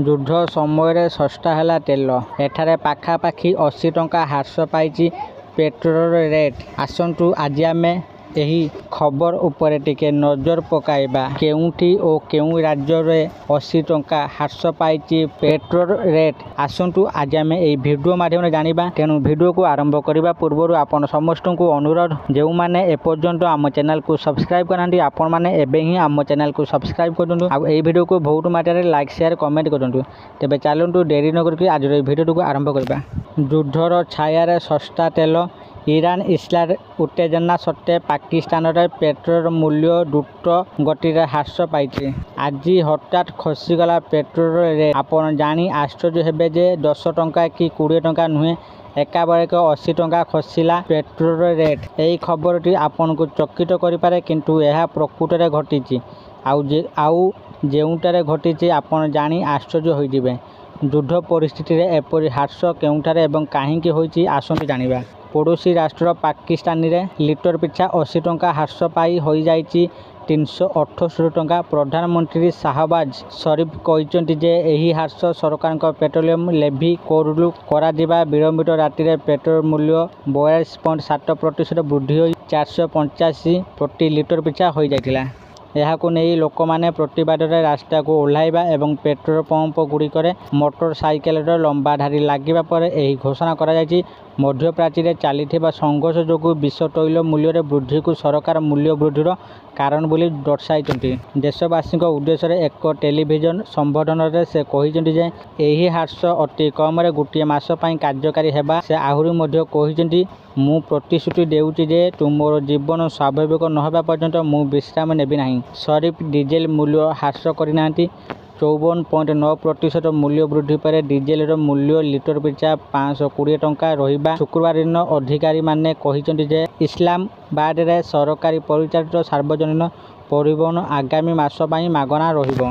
ଯୁଦ୍ଧ ସମୟରେ ଶସ୍ତା ହେଲା ତେଲ। ଏଠାରେ ପାଖାପାଖି 80 ଟଙ୍କା ହ୍ରାସ ପାଇଛି ପେଟ୍ରୋଲ ରେଟ୍। ଆସନ୍ତୁ ଆଜି ଆମେ ଏହି ଖବର ଉପରେ ଟିକେ ନଜର ପକାଇବା। କେଉଁଠି ଓ କେଉଁ ରାଜ୍ୟରେ 80 ଟଙ୍କା ହ୍ରାସ ପାଇଛି ପେଟ୍ରୋଲ ରେଟ୍? ଆସନ୍ତୁ ଆଜି ଆମେ ଏହି ଭିଡ଼ିଓ ମାଧ୍ୟମରେ ଜାଣିବା। ତେଣୁ ଭିଡ଼ିଓକୁ ଆରମ୍ଭ କରିବା ପୂର୍ବରୁ ଆପଣ ସମସ୍ତଙ୍କୁ ଅନୁରୋଧ, ଯେଉଁମାନେ ଏପର୍ଯ୍ୟନ୍ତ ଆମ ଚ୍ୟାନେଲକୁ ସବସ୍କ୍ରାଇବ୍ କରିନାହାନ୍ତି ଆପଣମାନେ ଏବେ ହିଁ ଆମ ଚ୍ୟାନେଲକୁ ସବସ୍କ୍ରାଇବ୍ କରନ୍ତୁ ଆଉ ଏହି ଭିଡ଼ିଓକୁ ବହୁତ ମାତ୍ରାରେ ଲାଇକ୍ ସେୟାର କମେଣ୍ଟ କରନ୍ତୁ। ତେବେ ଚାଲନ୍ତୁ ଡେରି ନ କରିକି ଆଜିର ଏହି ଭିଡ଼ିଓଟିକୁ ଆରମ୍ଭ କରିବା। ଯୁଦ୍ଧର ଛାୟାରେ ଶସ୍ତା ତେଲ, ଇରାନ ଇସ୍ରାଏଲ ଉତ୍ତେଜନା ସତ୍ତ୍ୱେ ପାକିସ୍ତାନରେ ପେଟ୍ରୋଲ ମୂଲ୍ୟ ଦ୍ରୁତ ଗତିରେ ହ୍ରାସ ପାଇଛି। ଆଜି ହଠାତ୍ ଖସିଗଲା ପେଟ୍ରୋଲ ରେଟ୍। ଆପଣ ଜାଣି ଆଶ୍ଚର୍ଯ୍ୟ ହେବେ ଯେ 10 ଟଙ୍କା କି 20 ଟଙ୍କା ନୁହେଁ, ଏକାବେଳକେ 80 ଟଙ୍କା ଖସିଲା ପେଟ୍ରୋଲ ରେଟ୍। ଏହି ଖବରଟି ଆପଣଙ୍କୁ ଚକିତ କରିପାରେ, କିନ୍ତୁ ଏହା ପ୍ରକୃତରେ ଘଟିଛି। ଆଉ ଯେଉଁଠାରେ ଘଟିଛି ଆପଣ ଜାଣି ଆଶ୍ଚର୍ଯ୍ୟ ହୋଇଯିବେ। ଯୁଦ୍ଧ ପରିସ୍ଥିତିରେ ଏପରି ହ୍ରାସ କେଉଁଠାରେ ଏବଂ କାହିଁକି ହୋଇଛି ଆସନ୍ତୁ ଜାଣିବା। ପଡ଼ୋଶୀ ରାଷ୍ଟ୍ର ପାକିସ୍ତାନରେ ଲିଟର ପିଛା 80 ଟଙ୍କା ହ୍ରାସ ପାଇ ହୋଇଯାଇଛି 378 ଟଙ୍କା। ପ୍ରଧାନମନ୍ତ୍ରୀ ଶାହବାଜ ସରିଫ କହିଛନ୍ତି ଯେ ଏହି ହ୍ରାସ ସରକାରଙ୍କ ପେଟ୍ରୋଲିୟମ ଲେଭି କୋରରୁ କରାଯିବା ବିଳମ୍ବିତ ରାତିରେ ପେଟ୍ରୋଲ ମୂଲ୍ୟ 42.7% ବୃଦ୍ଧି ହୋଇ 485 ପ୍ରତି ଲିଟର ପିଛା ହୋଇଯାଇଥିଲା। ଏହାକୁ ନେଇ ଲୋକମାନେ ପ୍ରତିବାଦରେ ରାସ୍ତାକୁ ଓହ୍ଲାଇବା ଏବଂ ପେଟ୍ରୋଲ ପମ୍ପ ଗୁଡ଼ିକରେ ମୋଟର ସାଇକେଲର ଲମ୍ବା ଧାଡ଼ି ଲାଗିବା ପରେ ଏହି ଘୋଷଣା କରାଯାଇଛି। ମଧ୍ୟପ୍ରାଚ୍ୟରେ ଚାଲିଥିବା ସଂଘର୍ଷ ଯୋଗୁଁ ବିଶ୍ୱ ତୈଳ ମୂଲ୍ୟରେ ବୃଦ୍ଧିକୁ ସରକାର ମୂଲ୍ୟ ବୃଦ୍ଧିର କାରଣ ବୋଲି ଦର୍ଶାଇଛନ୍ତି। ଦେଶବାସୀଙ୍କ ଉଦ୍ଦେଶ୍ୟରେ ଏକ ଟେଲିଭିଜନ ସମ୍ବୋଧନରେ ସେ କହିଛନ୍ତି ଯେ ଏହି ହ୍ରାସ ଅତି କମରେ ଗୋଟିଏ ମାସ ପାଇଁ କାର୍ଯ୍ୟକାରୀ ହେବା। ସେ ଆହୁରି ମଧ୍ୟ କହିଛନ୍ତି, ମୁଁ ପ୍ରତିଶ୍ରୁତି ଦେଉଛି ଯେ ତୁମର ଜୀବନ ସ୍ୱାଭାବିକ ନ ହେବା ପର୍ଯ୍ୟନ୍ତ ମୁଁ ବିଶ୍ରାମ ନେବି ନାହିଁ। ସରିଫ ଡିଜେଲ ମୂଲ୍ୟ ହ୍ରାସ କରିନାହାନ୍ତି। 54.9% ମୂଲ୍ୟ ବୃଦ୍ଧି ପରେ ଡିଜେଲର ମୂଲ୍ୟ ଲିଟର ପିଛା 520 ଟଙ୍କା ରହିବା। ଶୁକ୍ରବାର ଦିନ ଅଧିକାରୀମାନେ କହିଛନ୍ତି ଯେ ଇସଲାମାବାଦରେ ସରକାରୀ ପରିଚାଳିତ ସାର୍ବଜନୀନ ପରିବହନ ଆଗାମୀ ମାସ ପାଇଁ ମାଗଣା ରହିବ।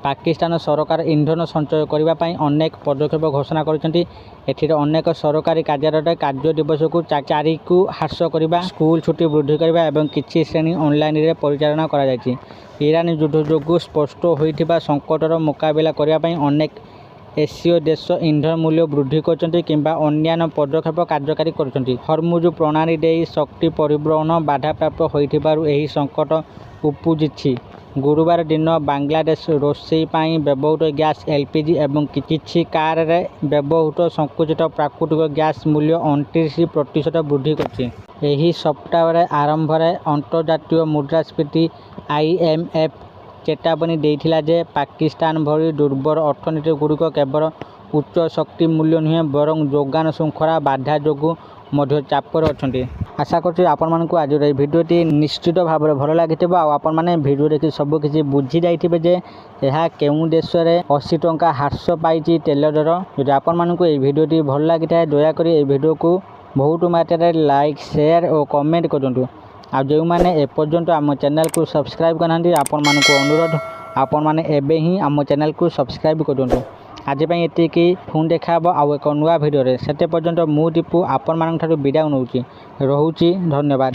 ପାକିସ୍ତାନ ସରକାର ଇନ୍ଧନ ସଞ୍ଚୟ କରିବା ପାଇଁ ଅନେକ ପଦକ୍ଷେପ ଘୋଷଣା କରିଛନ୍ତି। ଏଥିରେ ଅନେକ ସରକାରୀ କାର୍ଯ୍ୟାଳୟରେ କାର୍ଯ୍ୟ ଦିବସକୁ 4କୁ ହ୍ରାସ କରିବା, ସ୍କୁଲ ଛୁଟି ବୃଦ୍ଧି କରିବା ଏବଂ କିଛି ଶ୍ରେଣୀ ଅନଲାଇନରେ ପରିଚାଳନା କରାଯାଇଛି। ଇରାନ ଯୁଦ୍ଧ ଯୋଗୁଁ ସ୍ପଷ୍ଟ ହୋଇଥିବା ସଂକଟର ମୁକାବିଲା କରିବା ପାଇଁ ଅନେକ ଏସୀୟ ଦେଶ ଇନ୍ଧନ ମୂଲ୍ୟ ବୃଦ୍ଧି କରିଛନ୍ତି କିମ୍ବା ଅନ୍ୟାନ୍ୟ ପଦକ୍ଷେପ କାର୍ଯ୍ୟକାରୀ କରୁଛନ୍ତି। ହରମୁଜ ପ୍ରଣାଳୀ ଦେଇ ଶକ୍ତି ପରିବହନ ବାଧାପ୍ରାପ୍ତ ହୋଇଥିବାରୁ ଏହି ସଂକଟ ଉପୁଜିଛି। ଗୁରୁବାର ଦିନ ବାଂଲାଦେଶ ରୋଷେଇ ପାଇଁ ବ୍ୟବହୃତ ଗ୍ୟାସ୍ ଏଲପିଜି ଏବଂ କିଛି କାରରେ ବ୍ୟବହୃତ ସଂକୁଚିତ ପ୍ରାକୃତିକ ଗ୍ୟାସ୍ ମୂଲ୍ୟ 29% ବୃଦ୍ଧି କରିଛି। ଏହି ସପ୍ତାହର ଆରମ୍ଭରେ ଅନ୍ତର୍ଜାତୀୟ ମୁଦ୍ରାସ୍ଫୀତି IMF ଚେତାବନୀ ଦେଇଥିଲା ଯେ ପାକିସ୍ତାନ ଭଳି ଦୁର୍ବଳ ଅର୍ଥନୀତିଗୁଡ଼ିକ କେବଳ ଉଚ୍ଚ ଶକ୍ତି ମୂଲ୍ୟ ନୁହେଁ ବରଂ ଯୋଗାଣ ଶୃଙ୍ଖଳା ବାଧା ଯୋଗୁଁ ମଧ୍ୟ ଚାପରେ ଅଛନ୍ତି। ଆଶା କରୁଛି ଆପଣମାନଙ୍କୁ ଆଜିର ଏହି ଭିଡ଼ିଓଟି ନିଶ୍ଚିତ ଭାବରେ ଭଲ ଲାଗିଥିବ ଆଉ ଆପଣମାନେ ଭିଡ଼ିଓ ଦେଖି ସବୁକିଛି ବୁଝି ଯାଇଥିବେ ଯେ ଏହା କେଉଁ ଦେଶରେ 80 ଟଙ୍କା ହ୍ରାସ ପାଇଛି ତେଲ ଦର। ଯଦି ଆପଣମାନଙ୍କୁ ଏହି ଭିଡ଼ିଓଟି ଭଲ ଲାଗିଥାଏ ଦୟାକରି ଏହି ଭିଡ଼ିଓକୁ ବହୁତ ମାତ୍ରାରେ ଲାଇକ୍ ସେୟାର ଓ କମେଣ୍ଟ କରନ୍ତୁ। ଆଉ ଯେଉଁମାନେ ଏପର୍ଯ୍ୟନ୍ତ ଆମ ଚ୍ୟାନେଲକୁ ସବସ୍କ୍ରାଇବ୍ କରିନାହାନ୍ତି ଆପଣମାନଙ୍କୁ ଅନୁରୋଧ, ଆପଣମାନେ ଏବେ ହିଁ ଆମ ଚ୍ୟାନେଲକୁ ସବସ୍କ୍ରାଇବ୍ କରନ୍ତୁ। ଆଜି ପାଇଁ ଏତିକି, ପୁଣି ଦେଖା ହେବ ଆଉ ଏକ ନୂଆ ଭିଡ଼ିଓରେ। ସେତେ ପର୍ଯ୍ୟନ୍ତ ମୁଁ ଦୀପୁ ଆପଣମାନଙ୍କଠାରୁ ବିଦାୟ ନେଉଛି। ରହୁଛି, ଧନ୍ୟବାଦ।